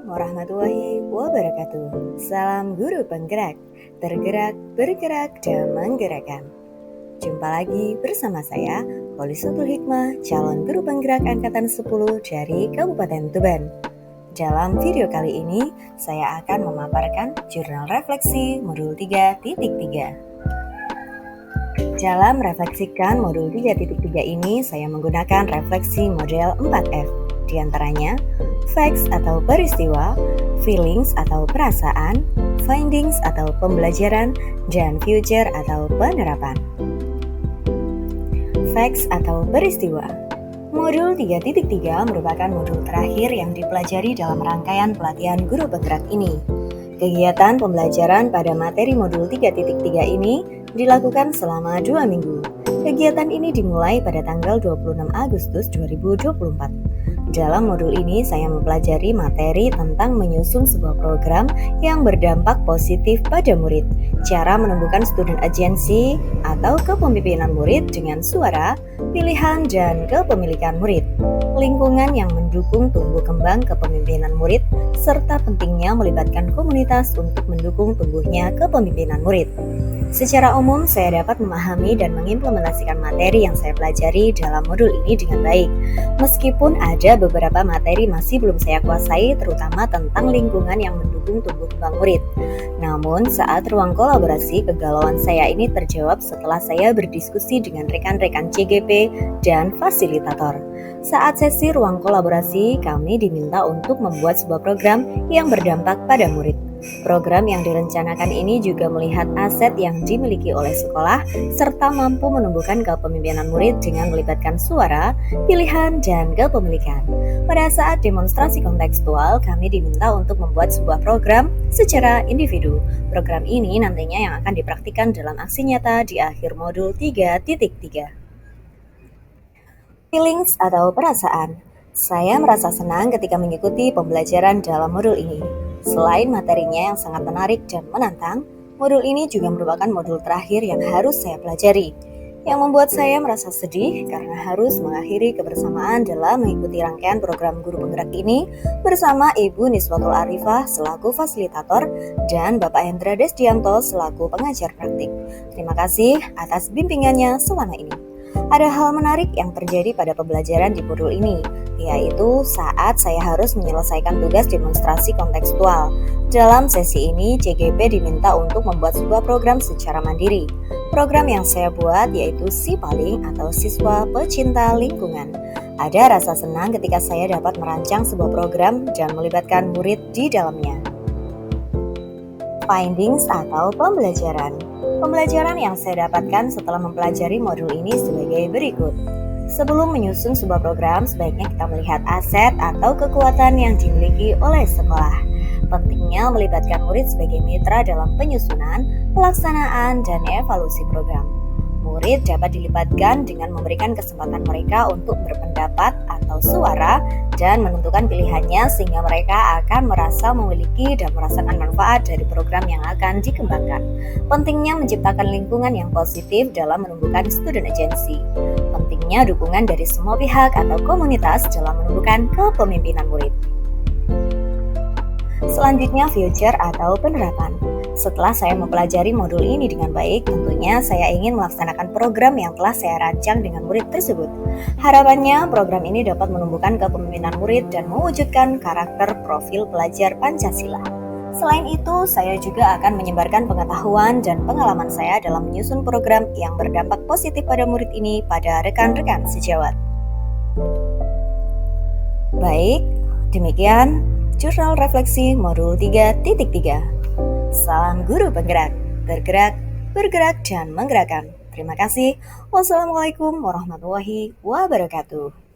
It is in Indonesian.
warahmatullahi wabarakatuh. Salam guru penggerak, tergerak, bergerak, dan menggerakkan. Jumpa lagi bersama saya, Kholisatul Hikmah, calon guru penggerak angkatan 10 dari Kabupaten Tuban. Dalam video kali ini, saya akan memaparkan jurnal refleksi modul 3.3. Dalam refleksikan modul 3.3 ini, saya menggunakan refleksi model 4F. Di antaranya, facts atau peristiwa, feelings atau perasaan, findings atau pembelajaran, dan future atau penerapan. Facts atau peristiwa. Modul 3.3 merupakan modul terakhir yang dipelajari dalam rangkaian pelatihan guru penggerak ini. Kegiatan pembelajaran pada materi modul 3.3 ini dilakukan selama 2 minggu. Kegiatan ini dimulai pada tanggal 26 Agustus 2024. Dalam modul ini saya mempelajari materi tentang menyusun sebuah program yang berdampak positif pada murid, cara menumbuhkan student agency atau kepemimpinan murid dengan suara, pilihan, dan kepemilikan murid, lingkungan yang mendukung tumbuh kembang kepemimpinan murid, serta pentingnya melibatkan komunitas untuk mendukung tumbuhnya kepemimpinan murid. Secara umum, saya dapat memahami dan mengimplementasikan materi yang saya pelajari dalam modul ini dengan baik. Meskipun ada beberapa materi masih belum saya kuasai, terutama tentang lingkungan yang mendukung tumbuh kembang murid. Namun, saat ruang kolaborasi, kegalauan saya ini terjawab setelah saya berdiskusi dengan rekan-rekan CGP dan fasilitator. Saat sesi ruang kolaborasi, kami diminta untuk membuat sebuah program yang berdampak pada murid. Program yang direncanakan ini juga melihat aset yang dimiliki oleh sekolah serta mampu menumbuhkan kepemimpinan murid dengan melibatkan suara, pilihan, dan kepemilikan. Pada saat demonstrasi kontekstual, kami diminta untuk membuat sebuah program secara individu. Program ini nantinya yang akan dipraktikkan dalam aksi nyata di akhir modul 3.3. Feelings atau perasaan. Saya merasa senang ketika mengikuti pembelajaran dalam modul ini. Selain materinya yang sangat menarik dan menantang, modul ini juga merupakan modul terakhir yang harus saya pelajari, yang membuat saya merasa sedih karena harus mengakhiri kebersamaan dalam mengikuti rangkaian program guru penggerak ini bersama Ibu Niswatul Arifah selaku fasilitator dan Bapak Hendra Desdianto selaku pengajar praktik. Terima kasih atas bimbingannya selama ini. Ada hal menarik yang terjadi pada pembelajaran di modul ini, yaitu saat saya harus menyelesaikan tugas demonstrasi kontekstual. Dalam sesi ini, CGP diminta untuk membuat sebuah program secara mandiri. Program yang saya buat yaitu Sipaling atau Siswa Pecinta Lingkungan. Ada rasa senang ketika saya dapat merancang sebuah program dan melibatkan murid di dalamnya. Findings atau pembelajaran. Pembelajaran yang saya dapatkan setelah mempelajari modul ini sebagai berikut. Sebelum menyusun sebuah program, sebaiknya kita melihat aset atau kekuatan yang dimiliki oleh sekolah. Pentingnya melibatkan murid sebagai mitra dalam penyusunan, pelaksanaan, dan evaluasi program. Murid dapat dilibatkan dengan memberikan kesempatan mereka untuk berpendapat atau suara dan menentukan pilihannya sehingga mereka akan merasa memiliki dan merasakan manfaat dari program yang akan dikembangkan. Pentingnya menciptakan lingkungan yang positif dalam menumbuhkan student agency. Pentingnya dukungan dari semua pihak atau komunitas dalam menumbuhkan kepemimpinan murid. Selanjutnya, future atau penerapan. Setelah saya mempelajari modul ini dengan baik, tentunya saya ingin melaksanakan program yang telah saya rancang dengan murid tersebut. Harapannya, program ini dapat menumbuhkan kepemimpinan murid dan mewujudkan karakter profil pelajar Pancasila. Selain itu, saya juga akan menyebarkan pengetahuan dan pengalaman saya dalam menyusun program yang berdampak positif pada murid ini pada rekan-rekan sejawat. Baik, demikian jurnal refleksi modul 3.3. Salam guru penggerak, tergerak, bergerak, dan menggerakkan. Terima kasih. Wassalamualaikum warahmatullahi wabarakatuh.